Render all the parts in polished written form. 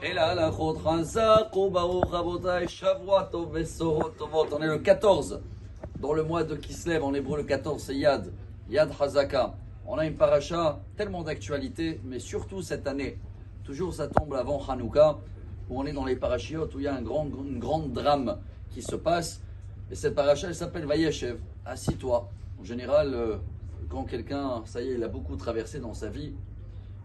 Et là, la on est le 14, dans le mois de Kislev, en hébreu le 14, c'est Yad, Yad Hazaka. On a une paracha tellement d'actualité, mais surtout cette année, toujours ça tombe avant Hanouka, où on est dans les parachiotes, où il y a une grande drame qui se passe. Et cette paracha, elle s'appelle Vayeshev, assis-toi. En général, quand quelqu'un, ça y est, il a beaucoup traversé dans sa vie,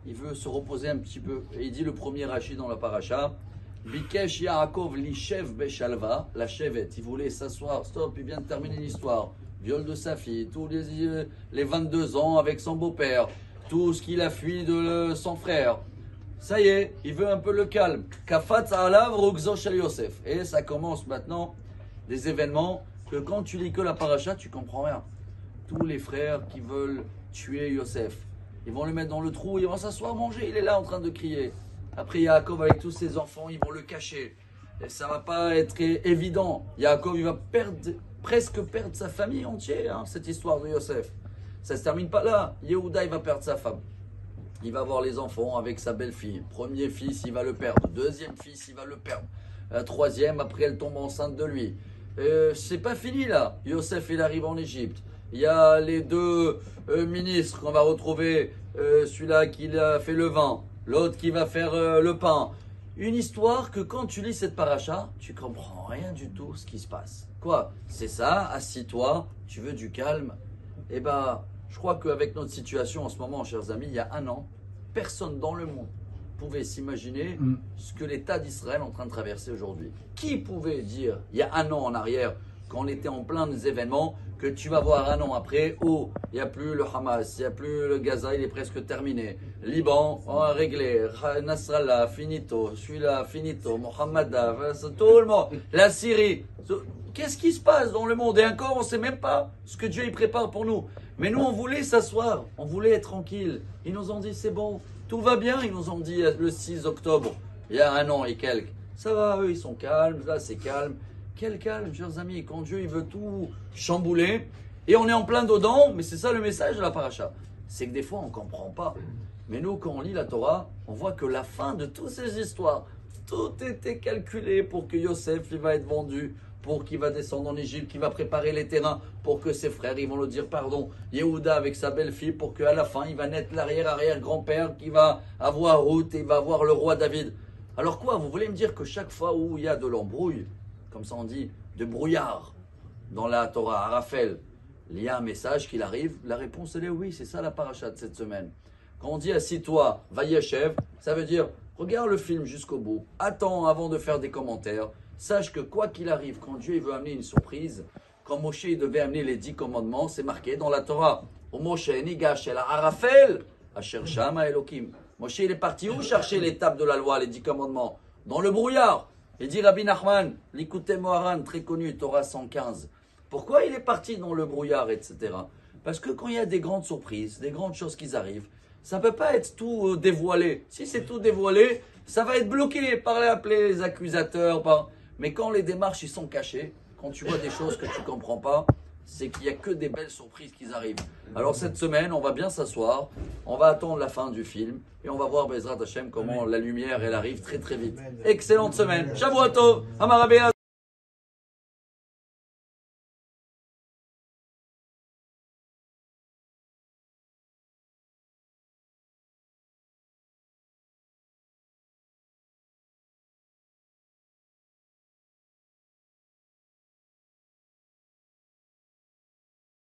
il veut se reposer un petit peu. Et il dit le premier Rashi dans la paracha, Bikesh Yaakov Lishev Beshalva, la chevet. Il voulait s'asseoir, stop, il vient de terminer l'histoire. Viol de sa fille, tous les 22 ans avec son beau-père, tout ce qu'il a fui de son frère. Ça y est, il veut un peu le calme. Kafat Alav Rugzo Shel Yosef. Et ça commence maintenant des événements que quand tu lis que la paracha, tu comprends rien. Tous les frères qui veulent tuer Yosef, ils vont le mettre dans le trou, ils vont s'asseoir, manger, il est là en train de crier. Après Yaakov avec tous ses enfants, ils vont le cacher. Et ça va pas être évident. Yaakov, il va presque perdre sa famille entière, cette histoire de Yosef. Ça ne se termine pas là. Yehuda, il va perdre sa femme. Il va avoir les enfants avec sa belle-fille. Premier fils, il va le perdre. Deuxième fils, il va le perdre. Troisième, après, elle tombe enceinte de lui. C'est pas fini là. Yosef, il arrive en Égypte. Il y a les deux ministres qu'on va retrouver. Celui-là qui a fait le vin. L'autre qui va faire le pain. Une histoire que quand tu lis cette paracha, tu comprends rien du tout ce qui se passe. Quoi? C'est ça, assis-toi, tu veux du calme. Eh ben, je crois qu'avec notre situation en ce moment, chers amis, il y a un an, personne dans le monde pouvait s'imaginer ce que l'État d'Israël est en train de traverser aujourd'hui. Qui pouvait dire, il y a un an en arrière, quand on était en plein des événements, que tu vas voir un an après, oh, il n'y a plus le Hamas, il n'y a plus le Gaza, il est presque terminé. Liban, on a réglé. Nasrallah, finito. Celui-là, finito. Mohammed, tout le monde. La Syrie. Qu'est-ce qui se passe dans le monde? Et encore, on ne sait même pas ce que Dieu y prépare pour nous. Mais nous, on voulait s'asseoir, on voulait être tranquille. Ils nous ont dit, c'est bon, tout va bien. Ils nous ont dit le 6 octobre, il y a un an et quelques. Ça va, eux, ils sont calmes, là, c'est calme. Quel calme, chers amis, quand Dieu il veut tout chambouler, et on est en plein dedans, mais c'est ça le message de la paracha. C'est que des fois, on ne comprend pas. Mais nous, quand on lit la Torah, on voit que la fin de toutes ces histoires, tout était calculé pour que Yosef il va être vendu, pour qu'il va descendre en Égypte, qu'il va préparer les terrains, pour que ses frères, ils vont le dire pardon. Yehuda avec sa belle-fille, pour qu'à la fin, il va naître l'arrière-arrière-grand-père, qui va avoir Ruth, et il va avoir le roi David. Alors quoi, vous voulez me dire que chaque fois où il y a de l'embrouille, comme ça on dit, de brouillard dans la Torah, à Raphaël, il y a un message qui arrive, la réponse elle est oui, c'est ça la paracha de cette semaine. Quand on dit assis-toi, Vayeshev, ça veut dire regarde le film jusqu'au bout, attends avant de faire des commentaires, sache que quoi qu'il arrive, quand Dieu il veut amener une surprise, quand Moshe il devait amener les 10 commandements, c'est marqué dans la Torah. Au Moshe nigash el Raphaël, asher shama Elokim. Moshe il est parti où chercher l'étape de la loi, les 10 commandements? Dans le brouillard. Il dit Rabbi Nachman, l'Ikouté Moharan, très connu, Torah 115. Pourquoi il est parti dans le brouillard, etc. Parce que quand il y a des grandes surprises, des grandes choses qui arrivent, ça ne peut pas être tout dévoilé. Si c'est tout dévoilé, ça va être bloqué par les accusateurs. Mais quand les démarches ils sont cachées, quand tu vois des choses que tu ne comprends pas, c'est qu'il n'y a que des belles surprises qui arrivent. Alors cette semaine, on va bien s'asseoir, on va attendre la fin du film et on va voir Bezrat Hashem comment la lumière elle arrive très très vite. Excellente semaine. Shavuot Tov, Amar Rabbeinu.